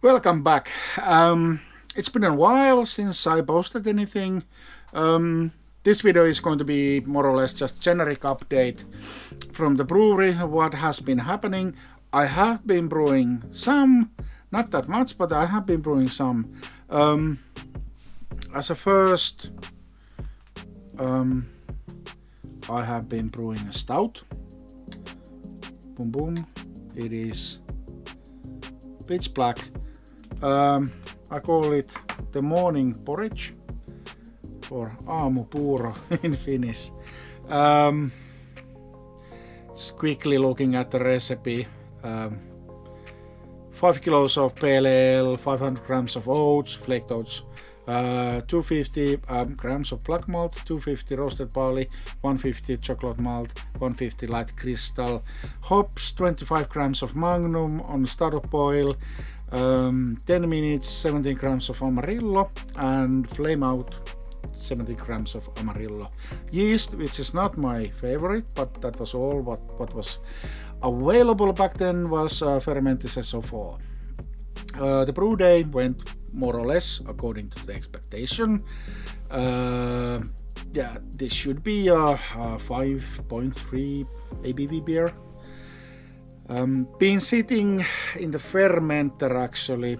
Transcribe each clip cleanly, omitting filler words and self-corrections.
Welcome back. It's been a while since I posted anything. This video is going to be more or less just generic update from the brewery, what has been happening. I have been brewing some, not that much, but I have been brewing some. As a first, I have been brewing a stout. Boom boom. It is pitch black. I call it the morning porridge or aamupuuro in Finnish. Just quickly looking at the recipe. 5 kilos of pale ale, 500 grams of oats, flaked oats, 250 grams of black malt, 250 roasted barley, 150 chocolate malt, 150 light crystal, hops, 25 grams of magnum on startup boil, 10 minutes, 17 grams of Amarillo, and flame out 70 grams of Amarillo. Yeast, which is not my favorite, but that was all what was available back then, was fermented SO4. The brew day went more or less according to the expectation. Yeah, this should be a 5.3 ABV beer. Been sitting in the fermenter actually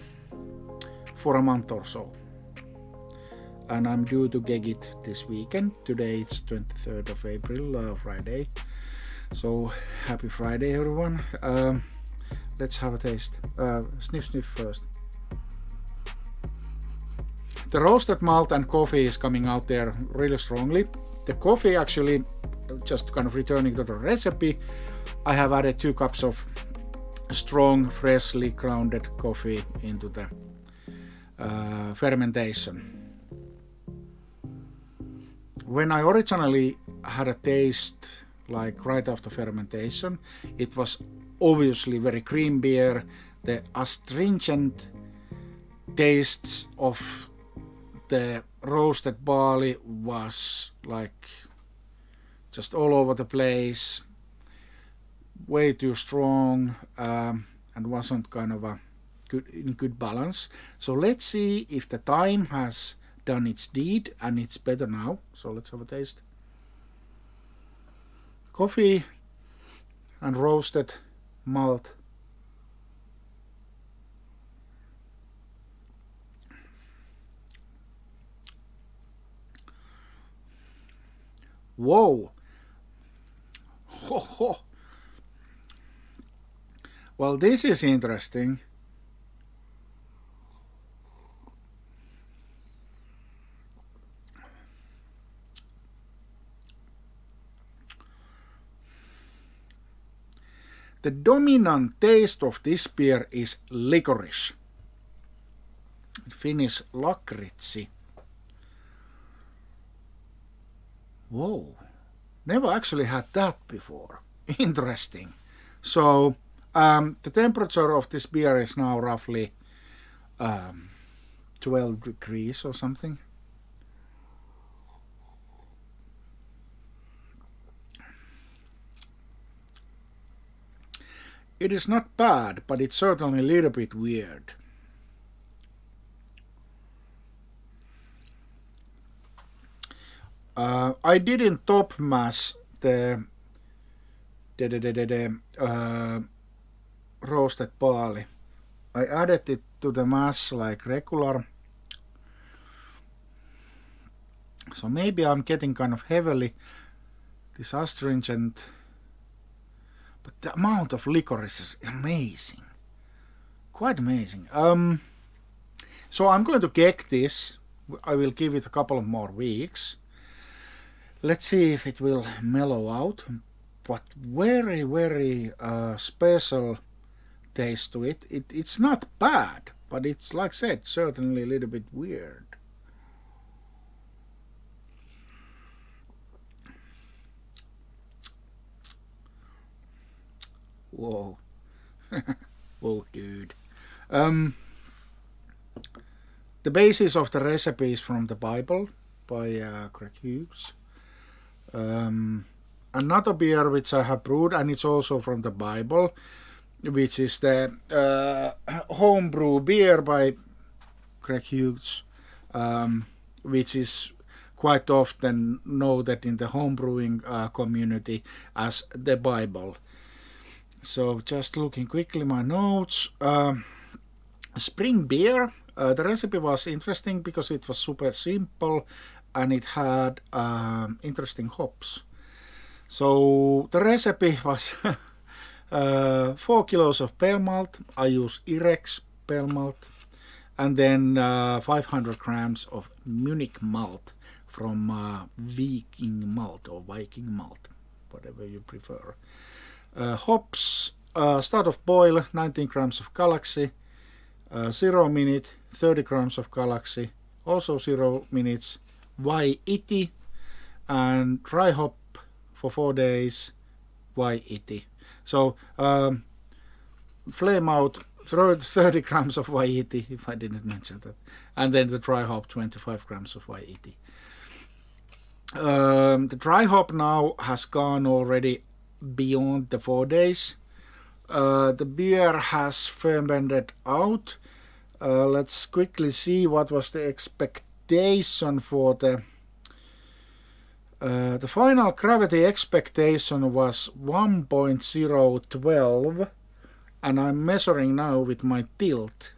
for a month or so, and I'm due to get it this weekend. Today it's 23rd of April, Friday, so happy Friday everyone. Let's have a taste. Sniff first. The roasted malt and coffee is coming out there really strongly. The coffee actually, just kind of returning to the recipe, I have added 2 cups of strong, freshly grounded coffee into the fermentation. When I originally had a taste like right after fermentation, it was obviously very cream beer. The astringent tastes of the roasted barley was like just all over the place, way too strong, and wasn't kind of in good balance. So let's see if the time has done its deed and it's better now. So let's have a taste. Coffee and roasted malt. Whoa! Ho, ho. Well, this is interesting. The dominant taste of this beer is licorice. Finnish lakritsi. Whoa, never actually had that before. Interesting. So the temperature of this beer is now roughly 12 degrees or something. It is not bad, but it's certainly a little bit weird. I didn't top mash the roasted barley. I added it to the mash like regular. So maybe I'm getting kind of heavily this astringent, but the amount of licorice is amazing. Quite amazing. So I'm going to get this. I will give it a couple of more weeks. Let's see if it will mellow out. But very, very special taste to it. It's not bad, but it's, like I said, certainly a little bit weird. Whoa. Whoa, dude. The basis of the recipe is from the Bible by Greg Hughes. Another beer which I have brewed, and it's also from the Bible, which is the homebrew beer by Greg Hughes, which is quite often noted in the homebrewing community as the Bible. So just looking quickly my notes. Spring beer, the recipe was interesting because it was super simple and it had interesting hops. So the recipe was 4 kilos of pale malt. I use Irex pale malt, and then 500 grams of Munich malt from Viking malt or Viking malt, whatever you prefer. Hops, start of boil, 19 grams of Galaxy, 0 minute, 30 grams of Galaxy, also 0 minutes, Y80, and dry hop for 4 days, Y80. So flame out 30 grams of Y80, if I didn't mention that, and then the dry hop 25 grams of Y80. The dry hop now has gone already beyond the 4 days. The beer has fermented out. Let's quickly see what was the expectation for the final gravity expectation was 1.012, and I'm measuring now with my tilt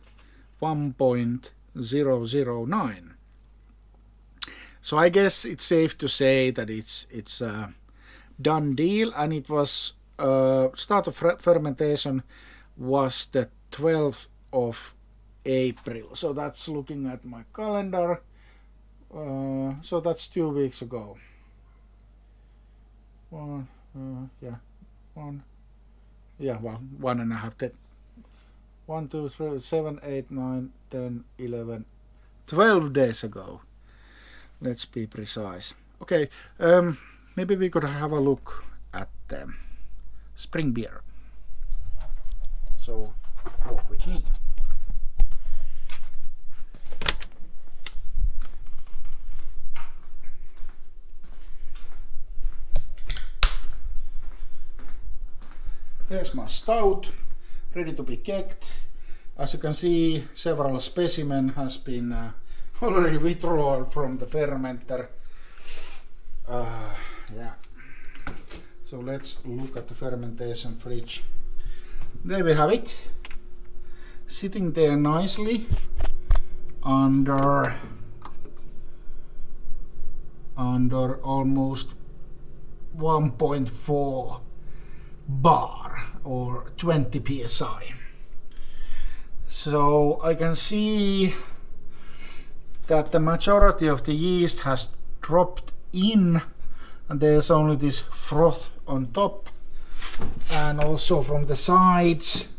1.009. So I guess it's safe to say that it's a done deal, and it was start of fermentation was the 12th of April. So that's looking at my calendar. So that's 2 weeks ago. 1.5. 1, 2, 3, 7, 8, 9, 10, 11, 12 days ago. Let's be precise. Okay, maybe we could have a look at the spring beer. So walk with me. There's my stout, ready to be kegged. As you can see, several specimen has been already withdrawn from the fermenter. Yeah. So let's look at the fermentation fridge. There we have it, sitting there nicely under almost 1.4 bar or 20 psi. So I can see that the majority of the yeast has dropped in, and there's only this froth on top, and also from the sides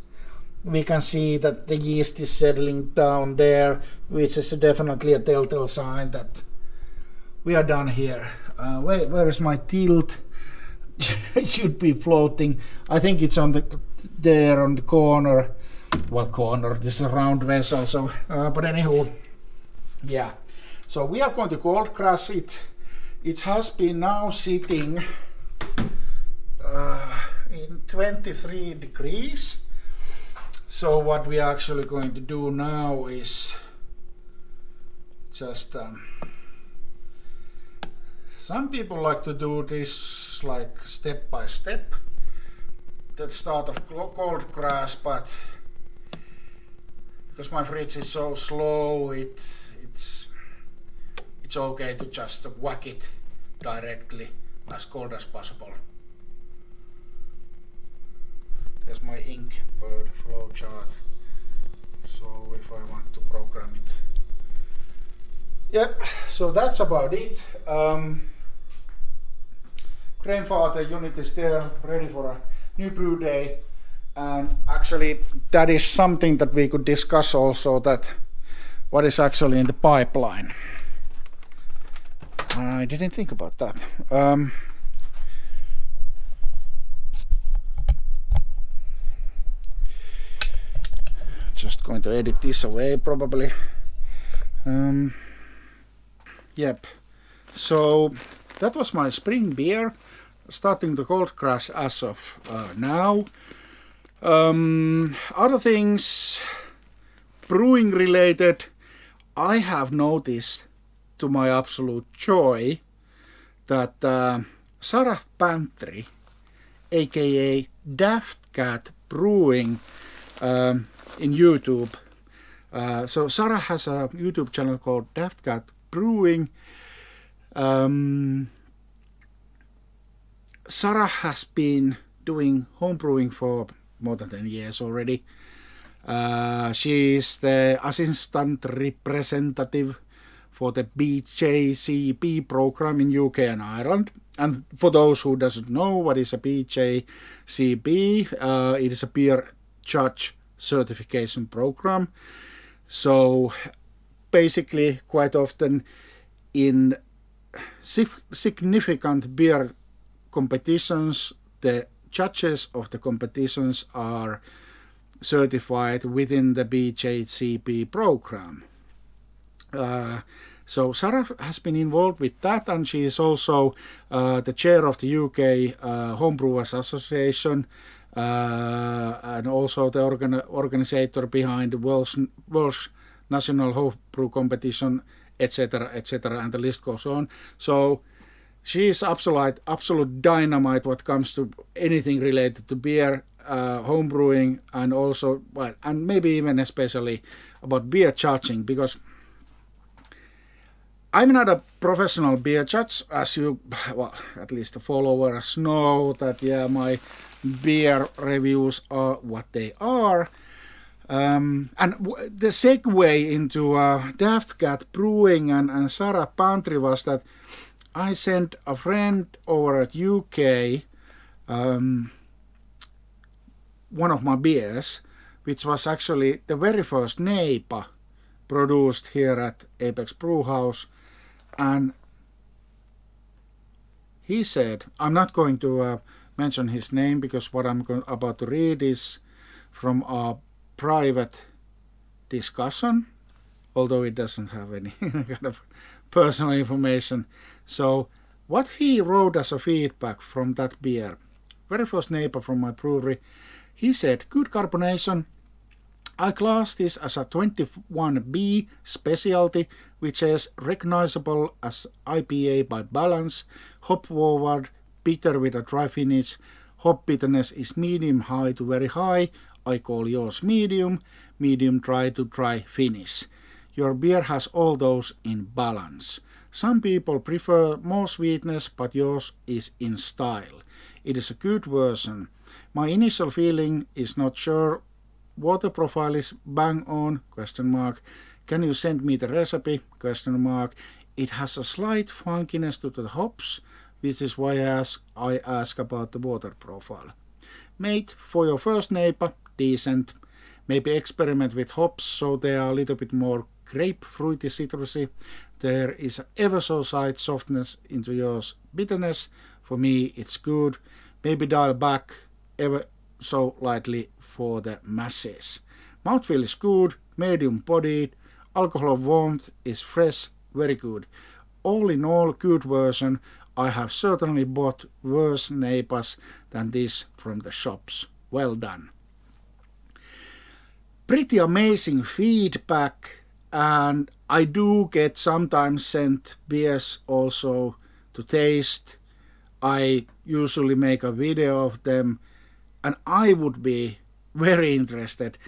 we can see that the yeast is settling down there, which is definitely a telltale sign that we are done here. Where is my tilt? It should be floating. I think it's on there on the corner. Well, corner, this is a round vessel, so but anyhow, yeah. So we are going to cold crash it. It has been now sitting in 23 degrees. So what we are actually going to do now is just some people like to do this like step by step, the start of cold crash, but because my fridge is so slow, it's okay to just whack it directly as cold as possible. There's my ink bird flow chart, so if I want to program it. Yep, so that's about it. Grainfather unit is there, ready for a new brew day. And actually that is something that we could discuss also, that what is actually in the pipeline. I didn't think about that. Just going to edit this away probably. Yep, so that was my spring beer, starting the cold crash as of now. Other things, brewing related, I have noticed to my absolute joy that Sarah Pantry, aka Daft Cat Brewing, in YouTube. So Sarah has a YouTube channel called Daft Cat Brewing. Sarah has been doing home brewing for more than 10 years already. She is the assistant representative for the BJCP program in UK and Ireland. And for those who doesn't know what is a BJCP, it is a beer judge certification program. So basically, quite often in significant beer competitions, the judges of the competitions are certified within the BJCP program. So Sarah has been involved with that, and she is also the chair of the UK Homebrewers Association, and also the organizer behind the Welsh National Homebrew Competition, etc., etc., and the list goes on. So she is absolute dynamite when it comes to anything related to beer, homebrewing, and also, well, and maybe even especially about beer judging, because I'm not a professional beer judge, as you, well, at least the followers know that, yeah, my beer reviews are what they are. And the segue into Daft Cat Brewing and Sarah Pantry was that I sent a friend over at UK one of my beers, which was actually the very first NEIPA produced here at Apex Brewhouse. And he said, I'm not going to mention his name because what I'm about to read is from a private discussion, although it doesn't have any kind of personal information. So what he wrote as a feedback from that beer, very first NEIPA from my brewery, he said, good carbonation. I class this as a 21B specialty, which is recognizable as IPA by balance, hop forward, bitter with a dry finish. Hop bitterness is medium high to very high. I call yours medium, medium dry to dry finish. Your beer has all those in balance. Some people prefer more sweetness, but yours is in style. It is a good version. My initial feeling is not sure. Water profile is bang on, question mark. Can you send me the recipe, question mark. It has a slight funkiness to the hops, which is why I ask about the water profile. Mate, for your first NEIPA, decent. Maybe experiment with hops so they are a little bit more grapefruity citrusy. There is ever so slight softness into yours bitterness. For me it's good. Maybe dial back ever so lightly for the masses. Mouthfeel is good, medium bodied, alcohol warmth is fresh, very good. All in all, good version. I have certainly bought worse NEIPAs than this from the shops. Well done. Pretty amazing feedback, and I do get sometimes sent beers also to taste. I usually make a video of them, and I would be very interested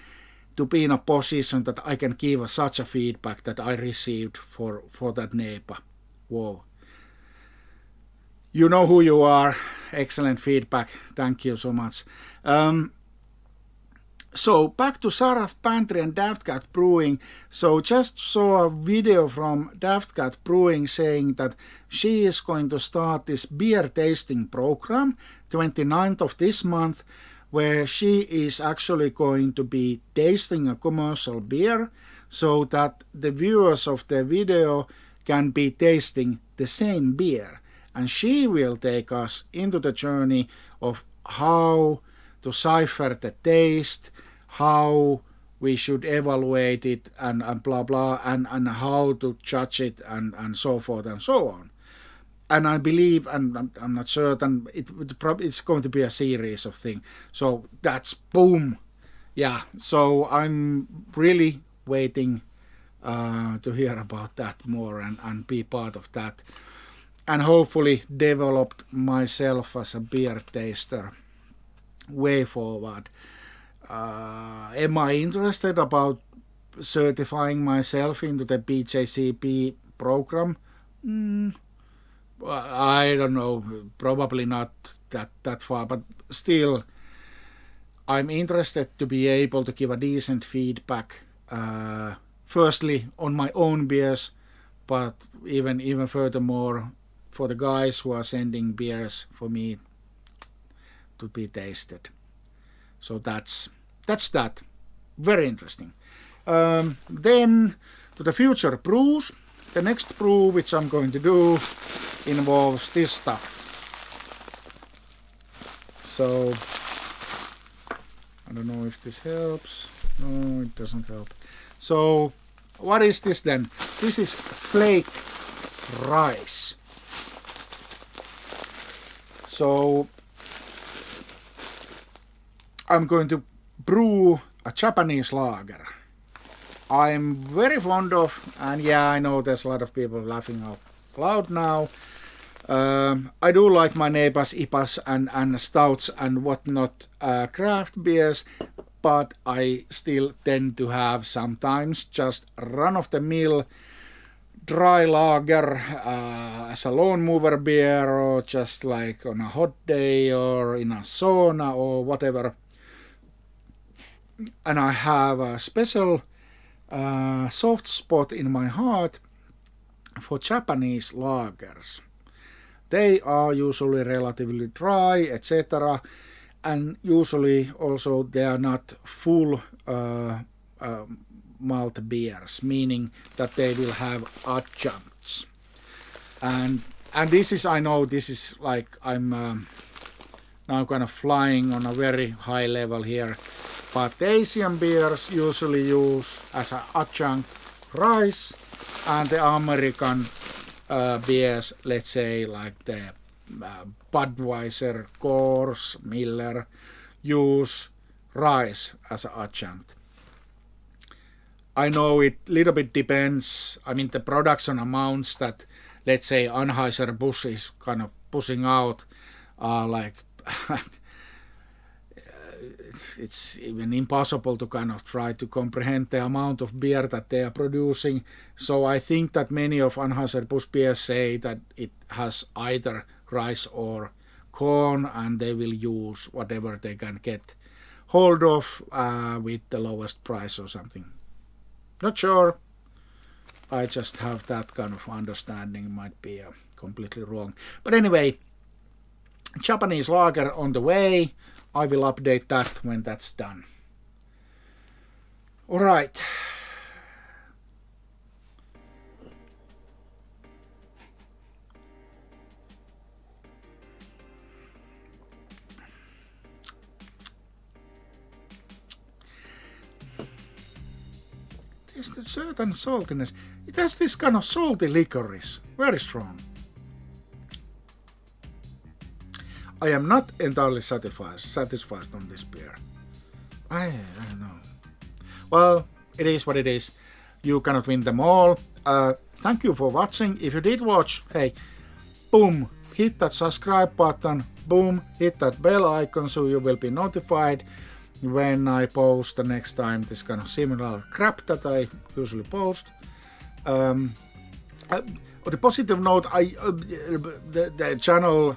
to be in a position that I can give such a feedback that I received for that NEIPA. Whoa. You know who you are. Excellent feedback. Thank you so much. So back to Sarah Pantry and Daft Cat Brewing. So just saw a video from Daft Cat Brewing saying that she is going to start this beer tasting program 29th of this month, where she is actually going to be tasting a commercial beer so that the viewers of the video can be tasting the same beer. And she will take us into the journey of how to cipher the taste, how we should evaluate it, and blah blah, and how to judge it, and so forth and so on. and I believe, and I'm not certain, it's going to be a series of things. So that's boom. Yeah, so I'm really waiting to hear about that more and be part of that. And hopefully developed myself as a beer taster way forward. Am I interested about certifying myself into the BJCP program? I don't know, probably not that far, but still, I'm interested to be able to give a decent feedback. Firstly, on my own beers, but even furthermore, for the guys who are sending beers for me to be tasted. So that's that. Very interesting. Then to the future brews. The next brew which I'm going to do involves this stuff. So I don't know if this helps. No, it doesn't help. So what is this then? This is flake rice. So I'm going to brew a Japanese lager. I'm very fond of, and yeah, I know there's a lot of people laughing out loud now. I do like my neighbors IPAs and stouts and whatnot, craft beers, but I still tend to have sometimes just run-of-the-mill dry lager as a lawn mover beer, or just like on a hot day or in a sauna or whatever. And I have a special soft spot in my heart for Japanese lagers. They are usually relatively dry, etc. And usually also they are not full malt beers, meaning that they will have adjuncts. And this is, I know this is like I'm now kind of flying on a very high level here. But the Asian beers usually use as an adjunct rice, and the American beers, let's say like the Budweiser, Coors, Miller, use rice as an adjunct. I know it little bit depends. I mean, the production amounts that, let's say, Anheuser-Busch is kind of pushing out are like it's even impossible to kind of try to comprehend the amount of beer that they are producing. So I think that many of Anheuser-Busch beers say that it has either rice or corn, and they will use whatever they can get hold of with the lowest price or something. Not sure. I just have that kind of understanding. Might be completely wrong. But anyway, Japanese lager on the way. I will update that when that's done. All right. There's a certain saltiness. It has this kind of salty licorice. Very strong. I am not entirely satisfied on this beer. I don't know. Well, it is what it is. You cannot win them all. Thank you for watching. If you did watch, hey, boom, hit that subscribe button. Boom, hit that bell icon so you will be notified when I post the next time this kind of similar crap that I usually post. On the positive note, the channel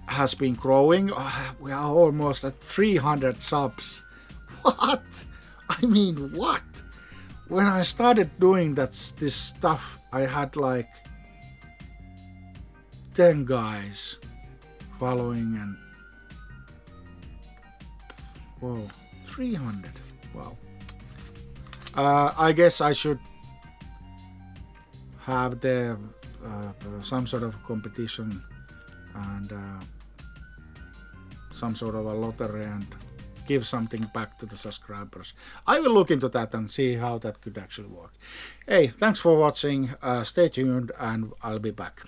has been growing. We are almost at 300 subs. What? I mean, what? When I started doing this stuff, I had like 10 guys following, and whoa, 300. Wow. I guess I should have the some sort of competition and some sort of a lottery and give something back to the subscribers. I will look into that and see how that could actually work. Hey, thanks for watching. Stay tuned and I'll be back.